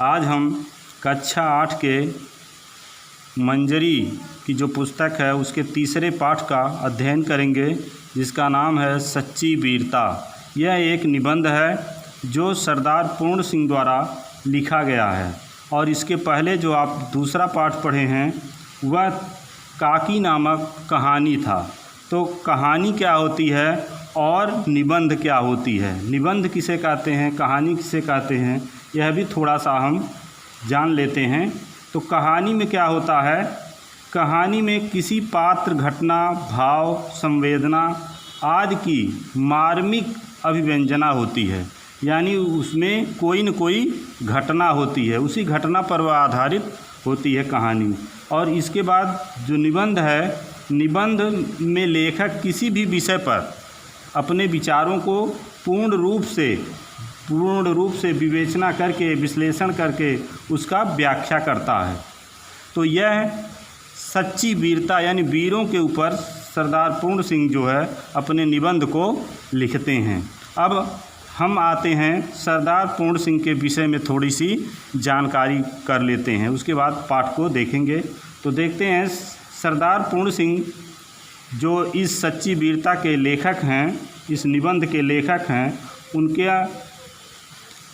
आज हम कक्षा 8 के मंजरी की जो पुस्तक है उसके तीसरे पाठ का अध्ययन करेंगे, जिसका नाम है सच्ची वीरता। यह एक निबंध है जो सरदार पूर्ण सिंह द्वारा लिखा गया है और इसके पहले जो आप दूसरा पाठ पढ़े हैं वह काकी नामक कहानी था। तो कहानी क्या होती है और निबंध क्या होती है, निबंध किसे कहते हैं, कहानी किसे कहते हैं, यह भी थोड़ा सा हम जान लेते हैं। तो कहानी में क्या होता है, कहानी में किसी पात्र, घटना, भाव, संवेदना आदि की मार्मिक अभिव्यंजना होती है, यानी उसमें कोई न कोई घटना होती है, उसी घटना पर वह आधारित होती है कहानी। और इसके बाद जो निबंध है, निबंध में लेखक किसी भी विषय पर अपने विचारों को पूर्ण रूप से विवेचना करके, विश्लेषण करके उसका व्याख्या करता है। तो यह सच्ची वीरता यानी वीरों के ऊपर सरदार पूर्ण सिंह जो है अपने निबंध को लिखते हैं। अब हम आते हैं सरदार पूर्ण सिंह के विषय में थोड़ी सी जानकारी कर लेते हैं, उसके बाद पाठ को देखेंगे। तो देखते हैं सरदार पूर्ण सिंह जो इस सच्ची वीरता के लेखक हैं, इस निबंध के लेखक हैं, उनके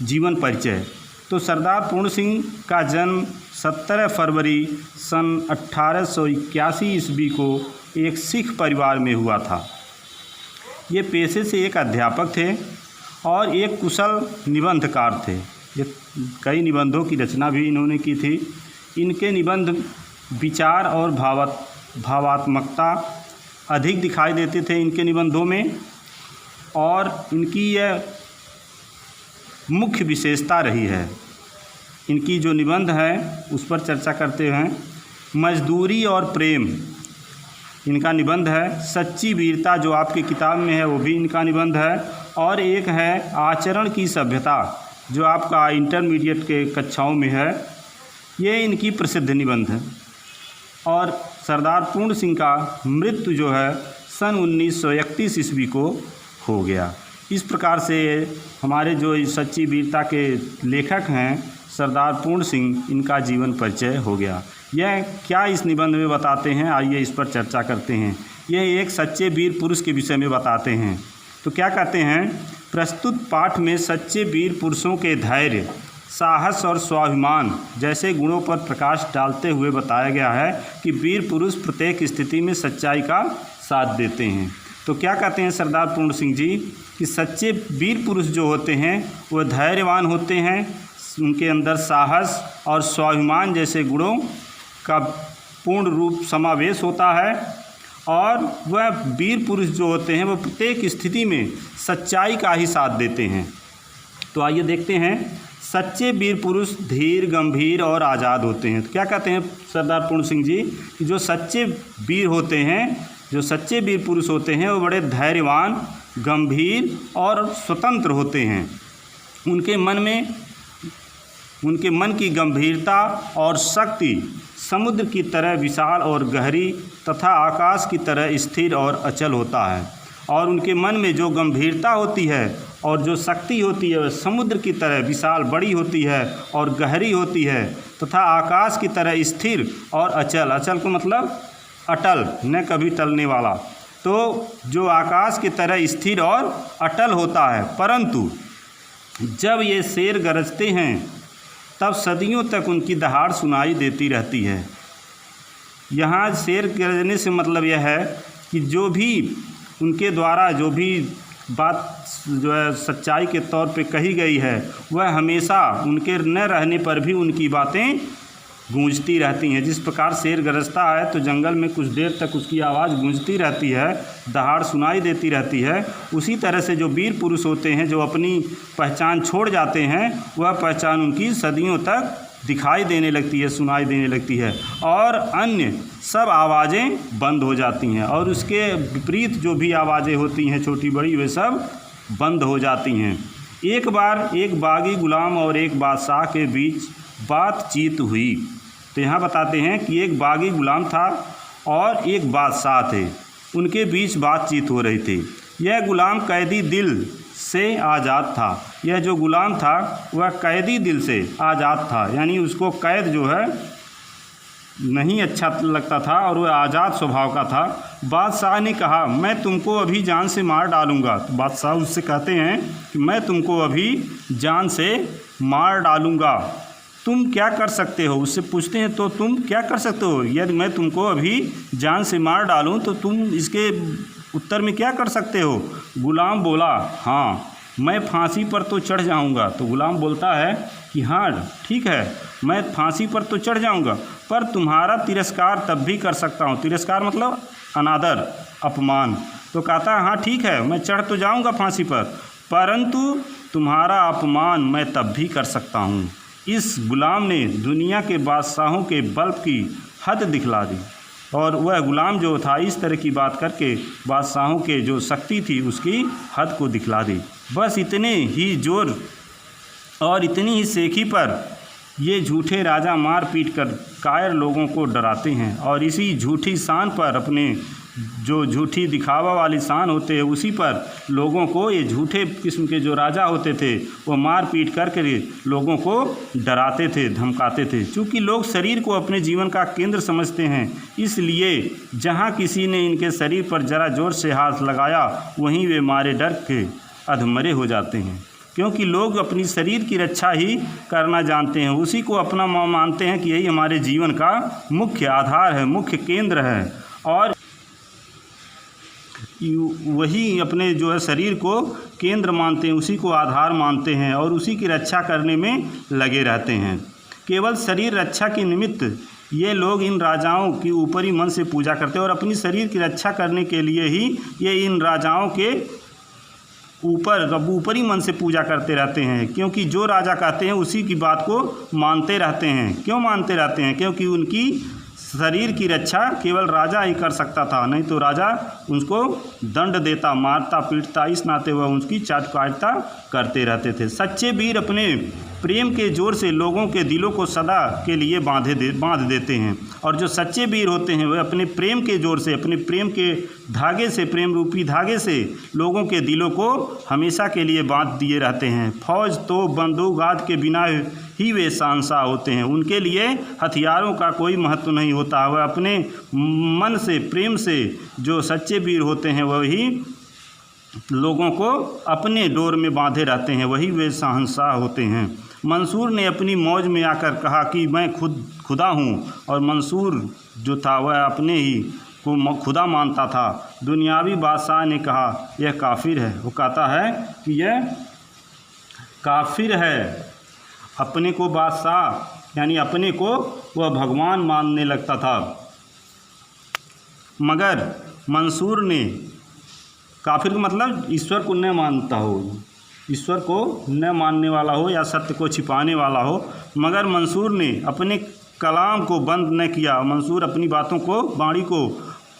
जीवन परिचय। तो सरदार पूर्ण सिंह का जन्म 17 फरवरी सन 1881 ईस्वी को एक सिख परिवार में हुआ था। ये पेशे से एक अध्यापक थे और एक कुशल निबंधकार थे। ये कई निबंधों की रचना भी इन्होंने की थी। इनके निबंध विचार और भावात्मकता अधिक दिखाई देते थे इनके निबंधों में, और इनकी यह मुख्य विशेषता रही है। इनकी जो निबंध है उस पर चर्चा करते हैं। मजदूरी और प्रेम इनका निबंध है। सच्ची वीरता जो आपकी किताब में है वो भी इनका निबंध है। और एक है आचरण की सभ्यता जो आपका इंटरमीडिएट के कक्षाओं में है, ये इनकी प्रसिद्ध निबंध है। और सरदार पूर्ण सिंह का मृत्यु जो है सन 1931 ईस्वी को हो गया। इस प्रकार से हमारे जो सच्ची वीरता के लेखक हैं सरदार पूर्ण सिंह, इनका जीवन परिचय हो गया। यह क्या इस निबंध में बताते हैं, आइए इस पर चर्चा करते हैं। यह एक सच्चे वीर पुरुष के विषय में बताते हैं। तो क्या कहते हैं, प्रस्तुत पाठ में सच्चे वीर पुरुषों के धैर्य, साहस और स्वाभिमान जैसे गुणों पर प्रकाश डालते हुए बताया गया है कि वीर पुरुष प्रत्येक स्थिति में सच्चाई का साथ देते हैं। तो क्या कहते हैं सरदार पूर्ण सिंह जी कि सच्चे वीर पुरुष जो होते हैं वह धैर्यवान होते हैं, उनके अंदर साहस और स्वाभिमान जैसे गुणों का पूर्ण रूप समावेश होता है, और वह वीर पुरुष जो होते हैं वह प्रत्येक स्थिति में सच्चाई का ही साथ देते हैं। तो आइए देखते हैं, सच्चे वीर पुरुष धीर, गंभीर और आज़ाद होते हैं। तो क्या कहते हैं सरदार पूर्ण सिंह जी कि जो सच्चे वीर होते हैं, जो सच्चे वीर पुरुष होते हैं वो बड़े धैर्यवान, गंभीर और स्वतंत्र होते हैं। उनके मन की गंभीरता और शक्ति समुद्र की तरह विशाल और गहरी तथा आकाश की तरह स्थिर और अचल होता है। और उनके मन में जो गंभीरता होती है और जो शक्ति होती है वह समुद्र की तरह विशाल, बड़ी होती है और गहरी होती है तथा आकाश की तरह स्थिर और अचल। अचल को मतलब अटल, न कभी टलने वाला। तो जो आकाश की तरह स्थिर और अटल होता है। परंतु जब ये शेर गरजते हैं तब सदियों तक उनकी दहाड़ सुनाई देती रहती है। यहाँ शेर गरजने से मतलब यह है कि जो भी उनके द्वारा जो भी बात जो है सच्चाई के तौर पे कही गई है वह हमेशा उनके न रहने पर भी उनकी बातें गूंजती रहती हैं। जिस प्रकार शेर गरजता है तो जंगल में कुछ देर तक उसकी आवाज़ गूंजती रहती है, दहाड़ सुनाई देती रहती है, उसी तरह से जो वीर पुरुष होते हैं जो अपनी पहचान छोड़ जाते हैं वह पहचान उनकी सदियों तक दिखाई देने लगती है, सुनाई देने लगती है, और अन्य सब आवाज़ें बंद हो जाती हैं, और उसके विपरीत जो भी आवाज़ें होती हैं छोटी बड़ी वे सब बंद हो जाती हैं। एक बार एक बागी गुलाम और एक बादशाह के बीच बातचीत हुई। तो यहाँ बताते हैं कि एक बागी गुलाम था और एक बादशाह थे, उनके बीच बातचीत हो रही थी। यह गुलाम कैदी दिल से आज़ाद था। यह जो ग़ुलाम था वह कैदी दिल से आज़ाद था, यानी उसको कैद जो है नहीं अच्छा लगता था और वह आज़ाद स्वभाव का था। बादशाह ने कहा, मैं तुमको अभी जान से मार डालूँगा। तो बादशाह उससे कहते हैं कि मैं तुमको अभी जान से मार डालूँगा, तुम क्या कर सकते हो? उससे पूछते हैं तो तुम क्या कर सकते हो? यदि मैं तुमको अभी जान से मार डालूँ तो तुम इसके उत्तर में क्या कर सकते हो? गुलाम बोला, हाँ मैं फांसी पर तो चढ़ जाऊंगा। तो गुलाम बोलता है कि हाँ ठीक है, मैं फांसी पर तो चढ़ जाऊंगा, पर तुम्हारा तिरस्कार तब भी कर सकता हूँ। तिरस्कार मतलब अनादर, अपमान। तो कहता है हाँ ठीक है, मैं चढ़ तो जाऊंगा फांसी पर, परंतु तुम्हारा अपमान मैं तब भी कर सकता हूँ। इस गुलाम ने दुनिया के बादशाहों के बल की हद दिखला दी, और वह गुलाम जो था इस तरह की बात करके बादशाहों के जो शक्ति थी उसकी हद को दिखला दी। बस इतने ही जोर और इतनी ही सेखी पर ये झूठे राजा मार पीट कर कायर लोगों को डराते हैं, और इसी झूठी शान पर, अपने जो झूठी दिखावा वाली शान होते हैं उसी पर लोगों को, ये झूठे किस्म के जो राजा होते थे वो मार पीट करके लोगों को डराते थे, धमकाते थे। चूँकि लोग शरीर को अपने जीवन का केंद्र समझते हैं, इसलिए जहाँ किसी ने इनके शरीर पर जरा जोर से हाथ लगाया वहीं वे मारे डर के अधमरे हो जाते हैं। क्योंकि लोग अपनी शरीर की रक्षा ही करना जानते हैं, उसी को अपना मानते हैं कि यही हमारे जीवन का मुख्य आधार है, मुख्य केंद्र है, और वही अपने जो है शरीर को केंद्र मानते हैं, उसी को आधार मानते हैं और उसी की रक्षा करने में लगे रहते हैं। केवल शरीर रक्षा के निमित्त ये लोग इन राजाओं की ऊपरी मन से पूजा करते हैं, और अपनी शरीर की रक्षा करने के लिए ही ये इन राजाओं के ऊपरी मन से पूजा करते रहते हैं। क्योंकि जो राजा कहते हैं उसी की बात को मानते रहते हैं। क्यों मानते रहते हैं? क्योंकि उनकी शरीर की रक्षा केवल राजा ही कर सकता था, नहीं तो राजा उसको दंड देता, मारता पीटता, इस नाते वह उसकी चाटुकारिता करते रहते थे। सच्चे वीर अपने प्रेम के जोर से लोगों के दिलों को सदा के लिए बांध देते हैं, और जो सच्चे वीर होते हैं वे अपने प्रेम के जोर से, अपने प्रेम के धागे से, प्रेम रूपी धागे से लोगों के दिलों को हमेशा के लिए बांध दिए रहते हैं। फौज तो बंदूक आदि के बिना ही वे शहंशाह होते हैं, उनके लिए हथियारों का कोई महत्व नहीं होता। वह अपने मन से, प्रेम से जो सच्चे वीर होते हैं वही लोगों को अपने डोर में बांधे रहते हैं, वही वे शहंशाह होते हैं। मंसूर ने अपनी मौज में आकर कहा कि मैं खुदा हूँ, और मंसूर जो था वह अपने ही को खुदा मानता था। दुनियावी बादशाह ने कहा यह काफिर है। वो कहता है कि यह काफिर है, अपने को बादशाह यानी अपने को वह भगवान मानने लगता था। मगर मंसूर ने, काफिर का मतलब ईश्वर को न मानता हो, ईश्वर को न मानने वाला हो या सत्य को छिपाने वाला हो, मगर मंसूर ने अपने कलाम को बंद न किया। मंसूर अपनी बातों को, वाणी को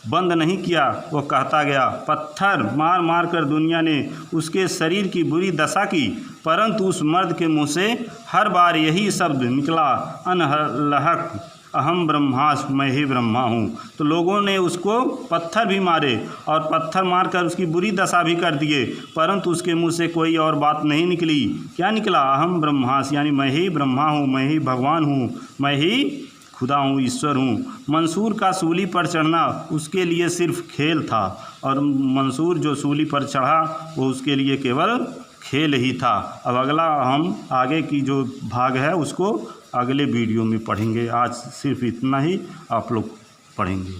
बंद नहीं किया। वो कहता गया, पत्थर मार मार कर दुनिया ने उसके शरीर की बुरी दशा की, परंतु उस मर्द के मुँह से हर बार यही शब्द निकला, अनहलहक अहम ब्रह्मास, मैं ही ब्रह्मा हूँ। तो लोगों ने उसको पत्थर भी मारे और पत्थर मारकर उसकी बुरी दशा भी कर दिए, परंतु उसके मुंह से कोई और बात नहीं निकली। क्या निकला? अहम ब्रह्मास, यानी मैं ही ब्रह्मा हूँ, मैं ही भगवान हूँ, मैं ही खुदा हूँ, ईश्वर हूँ। मंसूर का सूली पर चढ़ना उसके लिए सिर्फ खेल था, और मंसूर जो सूली पर चढ़ा वो उसके लिए केवल खेल ही था। अब अगला हम आगे की जो भाग है उसको अगले वीडियो में पढ़ेंगे। आज सिर्फ इतना ही आप लोग पढ़ेंगे।